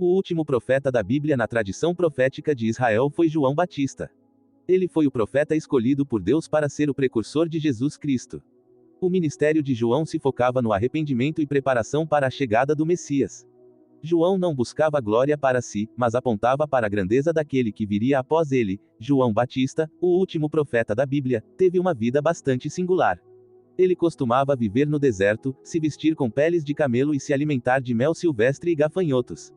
O último profeta da Bíblia na tradição profética de Israel foi João Batista. Ele foi o profeta escolhido por Deus para ser o precursor de Jesus Cristo. O ministério de João se focava no arrependimento e preparação para a chegada do Messias. João não buscava glória para si, mas apontava para a grandeza daquele que viria após ele. João Batista, o último profeta da Bíblia, teve uma vida bastante singular. Ele costumava viver no deserto, se vestir com peles de camelo e se alimentar de mel silvestre e gafanhotos.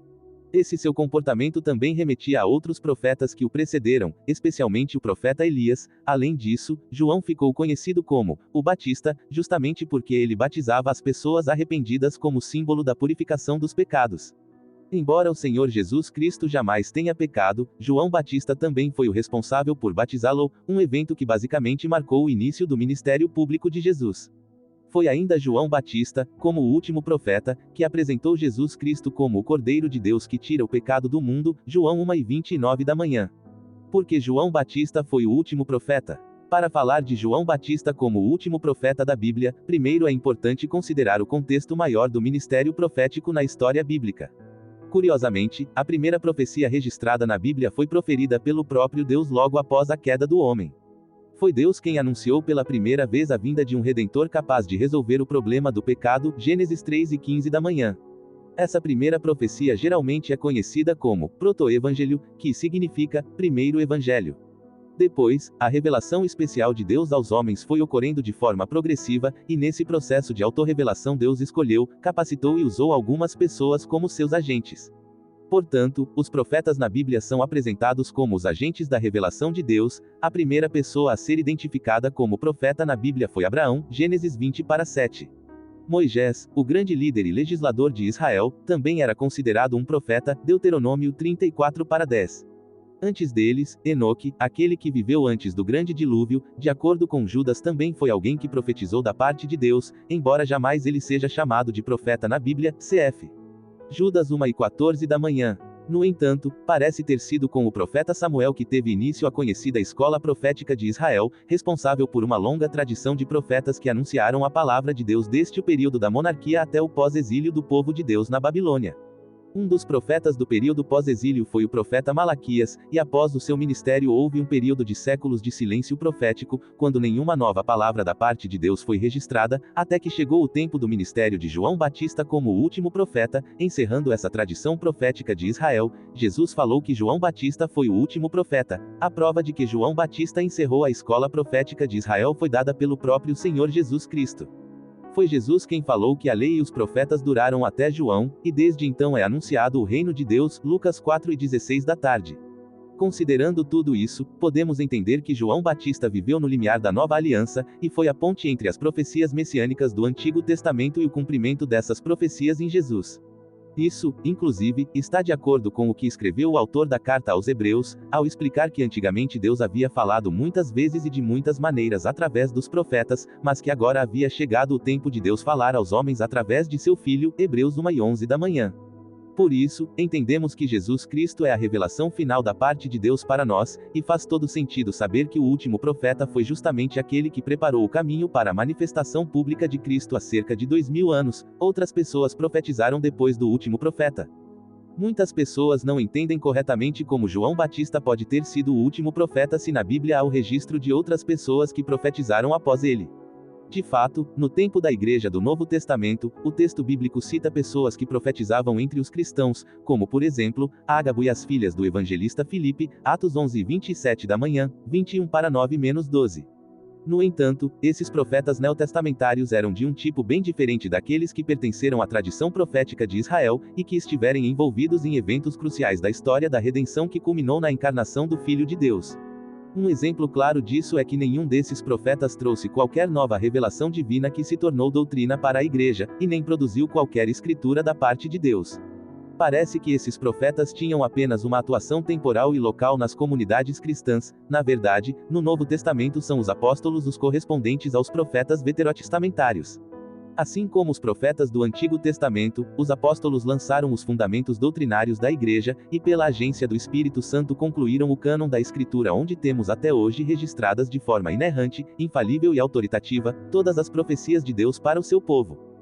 Esse seu comportamento também remetia a outros profetas que o precederam, especialmente o profeta Elias. Além disso, João ficou conhecido como o Batista, justamente porque ele batizava as pessoas arrependidas como símbolo da purificação dos pecados. Embora o Senhor Jesus Cristo jamais tenha pecado, João Batista também foi o responsável por batizá-lo, um evento que basicamente marcou o início do ministério público de Jesus. Foi ainda João Batista, como o último profeta, que apresentou Jesus Cristo como o Cordeiro de Deus que tira o pecado do mundo, João 1:29 da manhã. Porque João Batista foi o último profeta. Para falar de João Batista como o último profeta da Bíblia, primeiro é importante considerar o contexto maior do ministério profético na história bíblica. Curiosamente, a primeira profecia registrada na Bíblia foi proferida pelo próprio Deus logo após a queda do homem. Foi Deus quem anunciou pela primeira vez a vinda de um Redentor capaz de resolver o problema do pecado, Gênesis 3:15 da manhã. Essa primeira profecia geralmente é conhecida como proto-evangelho, que significa primeiro evangelho. Depois, a revelação especial de Deus aos homens foi ocorrendo de forma progressiva, e nesse processo de autorrevelação Deus escolheu, capacitou e usou algumas pessoas como seus agentes. Portanto, os profetas na Bíblia são apresentados como os agentes da revelação de Deus. A primeira pessoa a ser identificada como profeta na Bíblia foi Abraão, Gênesis 20:7. Moisés, o grande líder e legislador de Israel, também era considerado um profeta, Deuteronômio 34:10. Antes deles, Enoque, aquele que viveu antes do grande dilúvio, de acordo com Judas também foi alguém que profetizou da parte de Deus, embora jamais ele seja chamado de profeta na Bíblia, cf. Judas 1:14 da manhã. No entanto, parece ter sido com o profeta Samuel que teve início a conhecida escola profética de Israel, responsável por uma longa tradição de profetas que anunciaram a palavra de Deus desde o período da monarquia até o pós-exílio do povo de Deus na Babilônia. Um dos profetas do período pós-exílio foi o profeta Malaquias, e após o seu ministério houve um período de séculos de silêncio profético, quando nenhuma nova palavra da parte de Deus foi registrada, até que chegou o tempo do ministério de João Batista como o último profeta, encerrando essa tradição profética de Israel. Jesus falou que João Batista foi o último profeta. A prova de que João Batista encerrou a escola profética de Israel foi dada pelo próprio Senhor Jesus Cristo. Foi Jesus quem falou que a lei e os profetas duraram até João, e desde então é anunciado o reino de Deus, Lucas 4:16 da tarde. Considerando tudo isso, podemos entender que João Batista viveu no limiar da nova aliança, e foi a ponte entre as profecias messiânicas do Antigo Testamento e o cumprimento dessas profecias em Jesus. Isso, inclusive, está de acordo com o que escreveu o autor da carta aos Hebreus, ao explicar que antigamente Deus havia falado muitas vezes e de muitas maneiras através dos profetas, mas que agora havia chegado o tempo de Deus falar aos homens através de seu Filho, Hebreus 1:11 da manhã. Por isso, entendemos que Jesus Cristo é a revelação final da parte de Deus para nós, e faz todo sentido saber que o último profeta foi justamente aquele que preparou o caminho para a manifestação pública de Cristo há cerca de 2000 anos. Outras pessoas profetizaram depois do último profeta. Muitas pessoas não entendem corretamente como João Batista pode ter sido o último profeta se na Bíblia há o registro de outras pessoas que profetizaram após ele. De fato, no tempo da Igreja do Novo Testamento, o texto bíblico cita pessoas que profetizavam entre os cristãos, como por exemplo, Ágabo e as filhas do evangelista Filipe, Atos 11:27 da manhã, 21:9-12. No entanto, esses profetas neotestamentários eram de um tipo bem diferente daqueles que pertenceram à tradição profética de Israel, e que estiverem envolvidos em eventos cruciais da história da redenção que culminou na encarnação do Filho de Deus. Um exemplo claro disso é que nenhum desses profetas trouxe qualquer nova revelação divina que se tornou doutrina para a igreja, e nem produziu qualquer escritura da parte de Deus. Parece que esses profetas tinham apenas uma atuação temporal e local nas comunidades cristãs. Na verdade, no Novo Testamento são os apóstolos os correspondentes aos profetas veterotestamentários. Assim como os profetas do Antigo Testamento, os apóstolos lançaram os fundamentos doutrinários da Igreja, e pela agência do Espírito Santo concluíram o cânon da Escritura, onde temos até hoje registradas de forma inerrante, infalível e autoritativa, todas as profecias de Deus para o seu povo.